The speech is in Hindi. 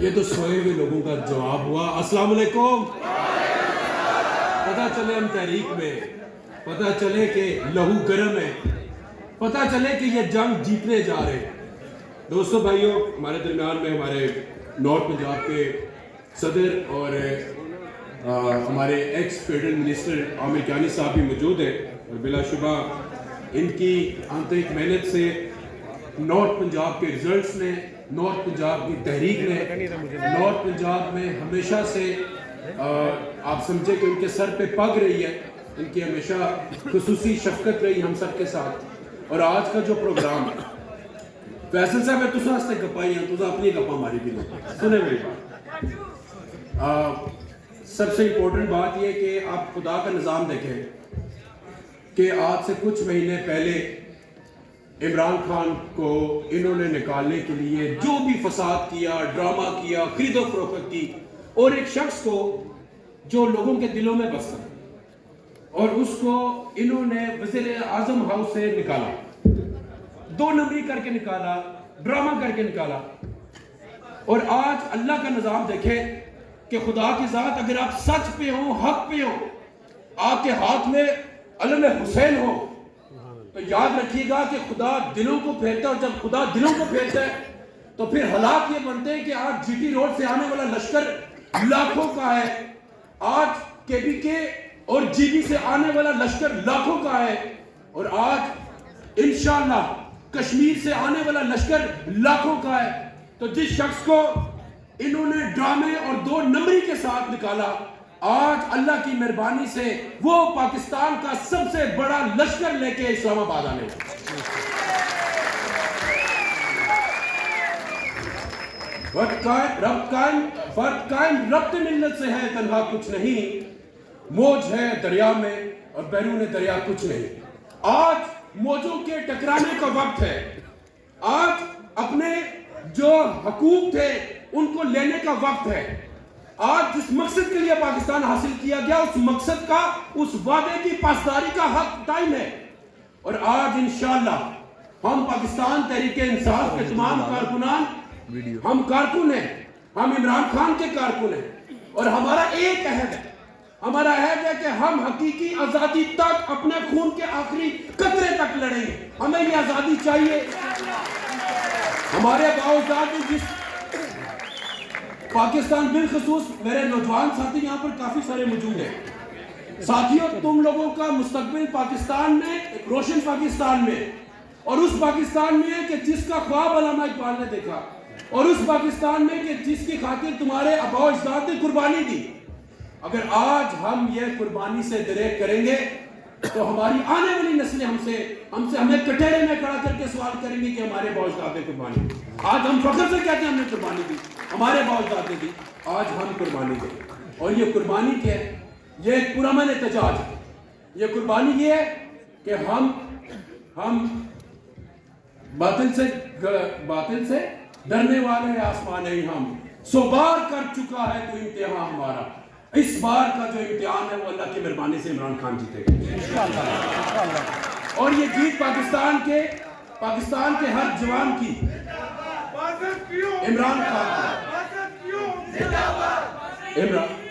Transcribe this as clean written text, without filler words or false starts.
ये तो सोए हुए लोगों का जवाब हुआ। अस्सलाम वालेकुम। पता चले हम तहरीक में, पता चले कि लहू गर्म है, पता चले कि ये जंग जीतने जा रहे हैं। दोस्तों भाइयों, हमारे दरमियान में हमारे नॉर्थ पंजाब के सदर और हमारे ex federal minister Aamir Kiyani साहब भी मौजूद हैं और बिलाशुबा इनकी आंतरिक मेहनत से नॉर्थ पंजाब के रिजल्ट्स ने, नॉर्थ पंजाब की तहरीक ने, नॉर्थ पंजाब में हमेशा से आप समझे कि उनके सर पे पग रही है, इनकी हमेशा खुसूसी शफकत रही हम सब के साथ। और आज का जो प्रोग्राम है, फैसल साहब तुस वास्ते गप्पा ही हैं, तुस अपनी गप्पा मारी भी नहीं सुने मेरी बात। सबसे इम्पोर्टेंट बात यह कि आप खुदा का निज़ाम देखें कि आज से कुछ महीने पहले इमरान खान को इन्होंने निकालने के लिए जो भी फसाद किया, ड्रामा किया, खरीदो फरोख्त की, और एक शख्स को जो लोगों के दिलों में बसता और उसको इन्होंने वज़ीर आज़म हाउस से निकाला, 2 नंबरी करके निकाला, ड्रामा करके निकाला। और आज अल्लाह का निज़ाम देखें कि खुदा की ज़ात, अगर आप सच पे हो, हक पे हो, आपके हाथ में अलम हुसैन हो, तो याद रखिएगा कि खुदा दिलों को फेरता है। और जब खुदा दिलों को फेरता है तो फिर हालात ये बनते हैं कि आज जीटी रोड से आने वाला लश्कर लाखों का है, आज केबीके और जीबी से आने वाला लश्कर लाखों का है, और आज इंशाअल्लाह कश्मीर से आने वाला लश्कर लाखों का है। तो जिस शख्स को इन्होंने ड्रामे और 2 नंबरी के साथ निकाला, आज अल्लाह की मेहरबानी से वो पाकिस्तान का सबसे बड़ा लश्कर लेके इस्लामाबाद आने वाला। फर्क कायम रब्त मिल्लत से है, तन्हा कुछ नहीं, मौज है दरिया में और बैरून दरिया कुछ नहीं। आज मौजों के टकराने का वक्त है, आज अपने जो हकूक थे उनको लेने का वक्त है। आज जिस मकसद के लिए पाकिस्तान हासिल किया गया, उस मकसद का, उस वादे की पासदारी का हक टाइम है। और आज इंशाअल्लाह हम पाकिस्तान तहरीके इंसाफ के तमाम कारकुनान, हम कारकुन हैं, हम इमरान खान के कारकुन हैं, और हमारा एक अहद है, हमारा अहद है कि हम हकीकी आजादी तक, अपने खून के आखिरी कतरे तक लड़ेंगे। हमें ये आजादी चाहिए। हमारे बावजूद जिस पाकिस्तान, बिलखसूस मेरे नौजवान साथी यहाँ पर काफी सारे मौजूद हैं। साथियों, तुम लोगों का मुस्तकबिल पाकिस्तान में, एक रोशन पाकिस्तान में, और उस पाकिस्तान में कि जिसका ख्वाब अल्लामा इकबाल ने देखा, और उस पाकिस्तान में कि जिसकी खातिर तुम्हारे आबा अजदाद ने कुर्बानी दी। अगर आज हम ये कुर्बानी से दरेक करेंगे तो हमारी आने वाली नस्लें हमें कटहरे में खड़ा करके सवाल करेंगे कि हमारे बावजदाद ने कुर्बानी दी। आज हम फख्र से कहते हैं हमने कुर्बानी दी, हमारे बावजदाद ने दी, आज हम कुर्बानी दें। और ये कुर्बानी क्या है? ये एक पुरअमन एहतजाज है। ये कुर्बानी ये है कि हम बातिल से डरने वाले आसमान नहीं, हम 100 बार कर चुका है तो इम्तिहान हमारा, इस बार का जो इम्तिहान है वो अल्लाह की मेहरबानी से इमरान खान जीतेगा इंशाअल्लाह। और ये जीत पाकिस्तान के हर जवान की, इमरान खान की,